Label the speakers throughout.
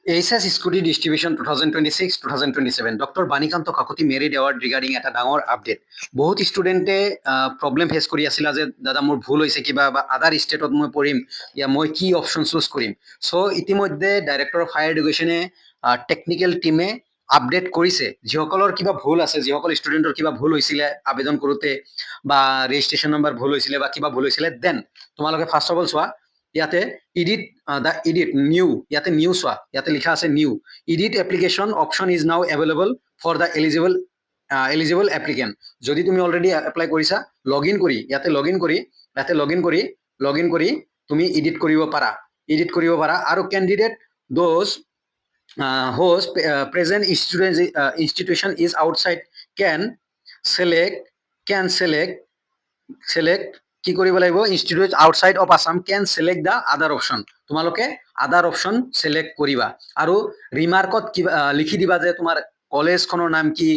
Speaker 1: HS scooty distribution 2026-2027 doctor Banikanta Kakati merit award regarding এটা ডাঙৰ update. বহুত ষ্টুডেণ্টে প্ৰব্লেম ফেচ কৰি আছিলা যে দাদা মোৰ ভুল হৈছে কিবা বা আদাৰ ষ্টেটত মই পঢ়িম, মই কি অপশ্যন চুজ কৰিম। চ' ইতিমধ্যে ডাইৰেক্টৰ অফ হায়াৰ এডুকেশ্যনে টেকনিকেল টিমে আপডেট কৰিছে। যিসকলৰ কিবা ভুল আছে, যিসকল ষ্টুডেণ্টৰ কিবা ভুল হৈছিলে আবেদন কৰোঁতে বা ৰেজিষ্ট্ৰেশ্যন নম্বৰ ভুল হৈছিলে বা কিবা ভুল হৈছিলে, দেন তোমালোকে ফাৰ্ষ্ট অফ অল চোৱা ইয়াতে এডিট নিউ, ইয়াতে নিউ চোৱা, ইয়াতে লিখা আছে new edit application option is now available for the eligible applicant. যদি তুমি অলৰেডি এপ্লাই কৰিছা, লগ ইন কৰি তুমি এডিট কৰিব পাৰা। আৰু candidate those whose present institution is outside can select কি কৰিব লাগিব, institute outside of Assam can select the other option. তোমালোকে আদাৰ অপশ্যন চেলেক্ট কৰিবা আৰু ৰিমাৰ্কত কিবা লিখি দিবা যে তোমাৰ কলেজখনৰ নাম কি,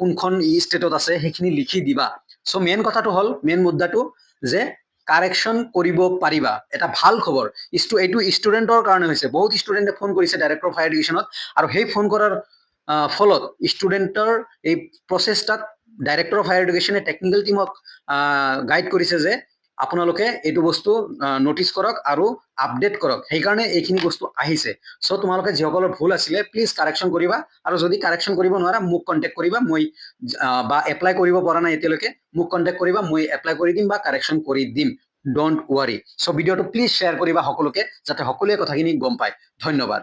Speaker 1: কোনখন ষ্টেটত আছে সেইখিনি লিখি দিবা। চ' মেইন মুদ্দাটো যে কাৰেকশ্যন কৰিব পাৰিবা। এটা ভাল খবৰ, এইটো ষ্টুডেণ্টৰ কাৰণে হৈছে। বহুত ষ্টুডেণ্টে ফোন কৰিছে ডাইৰেক্টৰ অফ হায়াৰ এডুকেশ্যনত, আৰু সেই ফোন কৰাৰ ফলত ষ্টুডেণ্টৰ এই প্ৰচেষ্টাত ডাইৰেক্টৰ অফ হায়াৰ এডুকেশ্যনে টেকনিকেল টিমক গাইড কৰিছে যে আপোনালোকে এইটো বস্তু নটিচ কৰক আৰু আপডেট কৰক। সেইকাৰণে এইখিনি বস্তু আহিছে। চ' তোমালোকে যিসকলৰ ভুল আছিলে প্লিজ কাৰেকশ্যন কৰিবা, আৰু যদি কাৰেকশ্যন কৰিব নোৱাৰা মোক কণ্টেক্ট কৰিবা। মই বা এপ্লাই কৰিব পৰা নাই এতিয়ালৈকে, মোক কণ্টেক্ট কৰিবা, মই এপ্লাই কৰি দিম বা কাৰেকশ্যন কৰি দিম। Don't worry. চ' ভিডিঅ'টো প্লিজ শ্বেয়াৰ কৰিবা সকলোকে, যাতে সকলোৱে কথাখিনি গম পায়। ধন্যবাদ।